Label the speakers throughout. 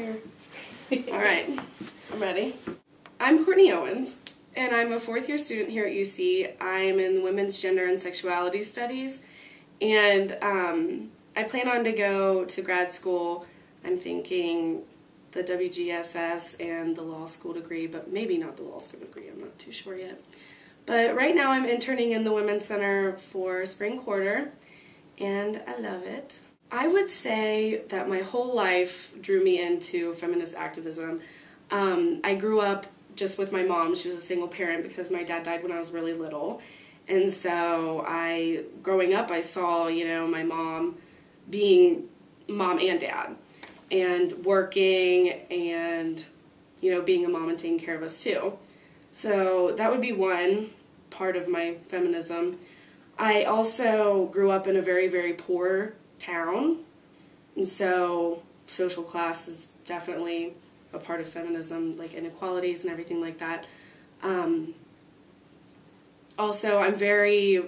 Speaker 1: here. Alright, I'm ready. I'm Cortnie Owens, and I'm a fourth-year student here at UC. I'm in Women's Gender and Sexuality Studies, and I plan on to go to grad school. I'm thinking the WGSS and the law school degree, but maybe not the law school degree. I'm not too sure yet. But right now I'm interning in the Women's Center for spring quarter, and I love it. I would say that my whole life drew me into feminist activism. I grew up just with my mom. She was a single parent because my dad died when I was really little. And so growing up, I saw, my mom being mom and dad and working and, being a mom and taking care of us too. So that would be one part of my feminism. I also grew up in a very, very poor town, and so social class is definitely a part of feminism, like inequalities and everything like that. Also, I'm very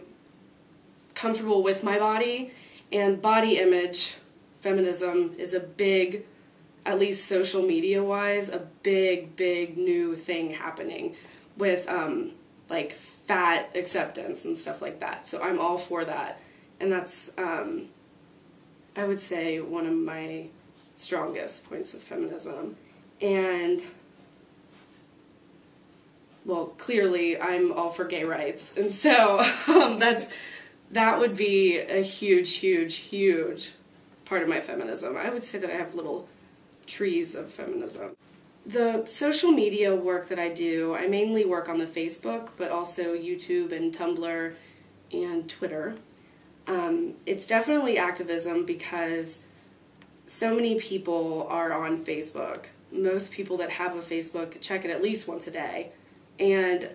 Speaker 1: comfortable with my body, and body image feminism is a big, at least social media-wise, a big, big new thing happening with like fat acceptance and stuff like that. So I'm all for that, and that's I would say one of my strongest points of feminism. And well, clearly I'm all for gay rights, and so that would be a huge, huge, huge part of my feminism. I would say that I have little trees of feminism. The social media work that I do, I mainly work on the Facebook, but also YouTube and Tumblr and Twitter. It's definitely activism because so many people are on Facebook. Most people that have a Facebook check it at least once a day. And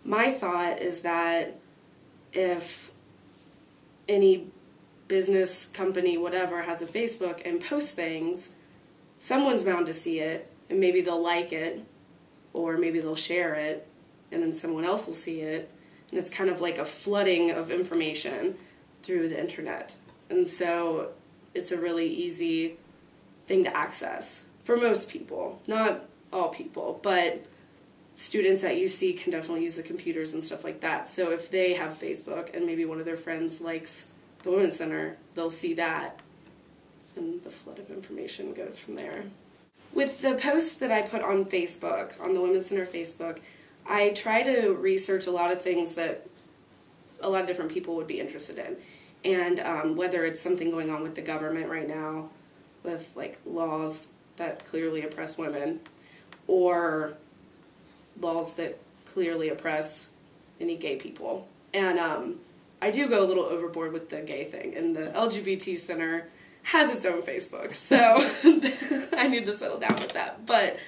Speaker 1: my thought is that if any business, company, whatever, has a Facebook and posts things, someone's bound to see it, and maybe they'll like it, or maybe they'll share it, and then someone else will see it. And it's kind of like a flooding of information through the internet. And so it's a really easy thing to access for most people. Not all people, but students at UC can definitely use the computers and stuff like that. So if they have Facebook and maybe one of their friends likes the Women's Center, they'll see that, and the flood of information goes from there. With the posts that I put on Facebook, on the Women's Center Facebook, I try to research a lot of things that a lot of different people would be interested in. And whether it's something going on with the government right now, with like laws that clearly oppress women, or laws that clearly oppress any gay people. And I do go a little overboard with the gay thing, and the LGBT Center has its own Facebook, so I need to settle down with that. But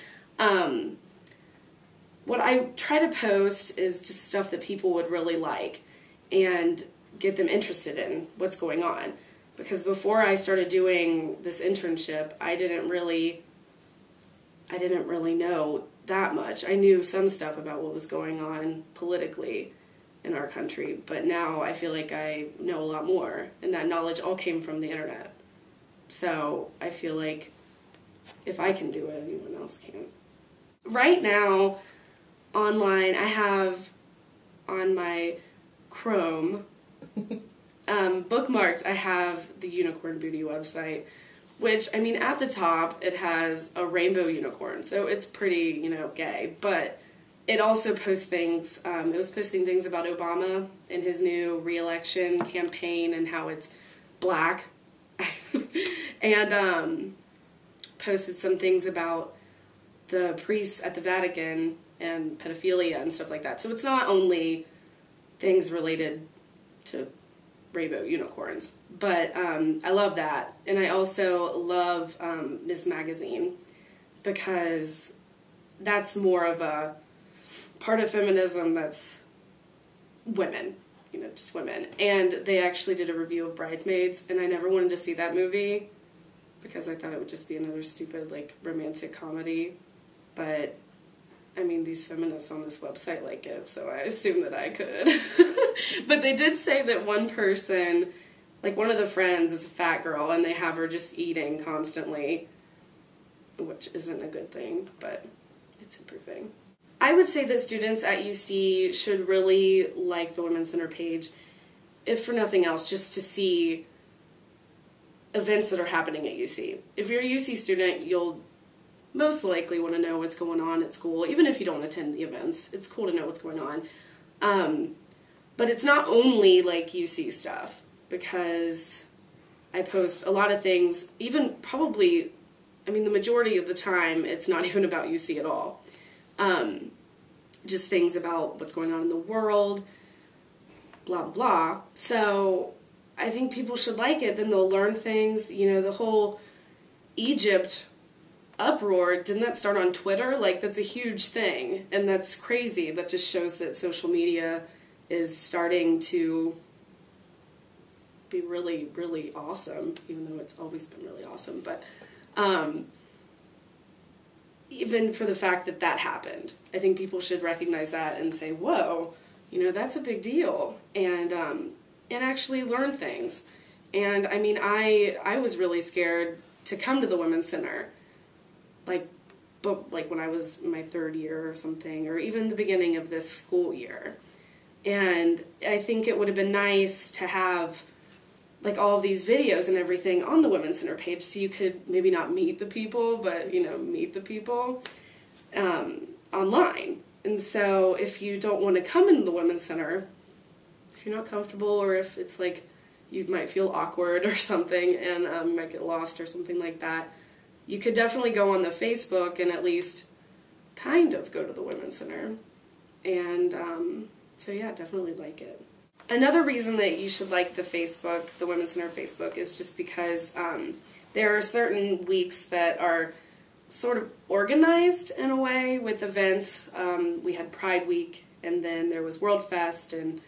Speaker 1: what I try to post is just stuff that people would really like and get them interested in what's going on. Because before I started doing this internship, I didn't really know that much. I knew some stuff about what was going on politically in our country, but now I feel like I know a lot more, and that knowledge all came from the internet. So I feel like if I can do it, anyone else can. Right now, online, I have on my Chrome bookmarks, I have the Unicorn Booty website, which, I mean, at the top, it has a rainbow unicorn, so it's pretty, gay, but it also posts things, it was posting things about Obama and his new re-election campaign and how it's black, and posted some things about the priests at the Vatican and pedophilia and stuff like that. So it's not only things related to rainbow unicorns, but I love that. And I also love Miss Magazine, because that's more of a part of feminism that's women, just women. And they actually did a review of Bridesmaids, and I never wanted to see that movie because I thought it would just be another stupid, romantic comedy. But, I mean, these feminists on this website like it, so I assume that I could. But they did say that one person, one of the friends is a fat girl, and they have her just eating constantly. which isn't a good thing, but it's improving. I would say that students at UC should really like the Women's Center page, if for nothing else, just to see events that are happening at UC. If you're a UC student, you'll most likely want to know what's going on at school, even if you don't attend the events. It's cool to know what's going on. But it's not only like UC stuff, because I post a lot of things, even probably, I mean, the majority of the time, it's not even about UC at all. Just things about what's going on in the world, blah, blah, blah. So I think people should like it. Then they'll learn things. You know, the whole Egypt uproar, didn't that start on Twitter? Like, that's a huge thing, and that's crazy. That just shows that social media is starting to be really, really awesome, even though it's always been really awesome. But even for the fact that that happened, I think people should recognize that and say, whoa, you know, that's a big deal, and actually learn things. And I mean, I was really scared to come to the Women's Center, like when I was in my 3rd year or something, or even the beginning of this school year. And I think it would have been nice to have like all of these videos and everything on the Women's Center page, so you could maybe not meet the people, but, you know, meet the people online. And so if you don't want to come into the Women's Center, if you're not comfortable, or if it's like you might feel awkward or something, and you might get lost or something like that, you could definitely go on the Facebook and at least kind of go to the Women's Center. And so yeah, definitely like it. Another reason that you should like the Facebook, the Women's Center Facebook, is just because there are certain weeks that are sort of organized in a way with events. We had Pride Week, and then there was World Fest, and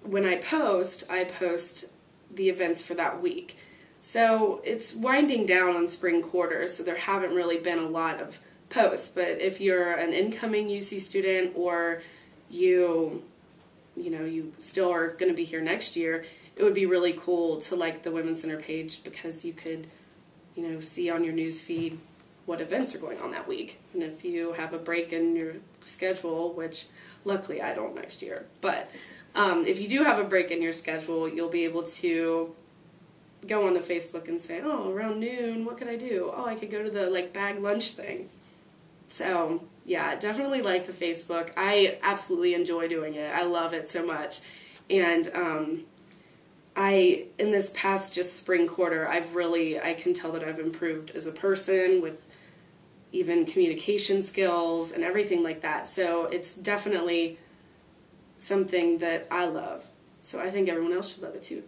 Speaker 1: when I post the events for that week. So it's winding down on spring quarter, so there haven't really been a lot of posts. But if you're an incoming UC student, or you still are going to be here next year, it would be really cool to like the Women's Center page, because you could, you know, see on your news feed what events are going on that week. And if you have a break in your schedule, which luckily I don't next year, but if you do have a break in your schedule, you'll be able to go on the Facebook and say, oh, around noon, what could I do? Oh, I could go to the like bag lunch thing. So yeah, definitely like the Facebook. I absolutely enjoy doing it. I love it so much. And in this past just spring quarter, I can tell that I've improved as a person, with even communication skills and everything like that. So it's definitely something that I love. So I think everyone else should love it too.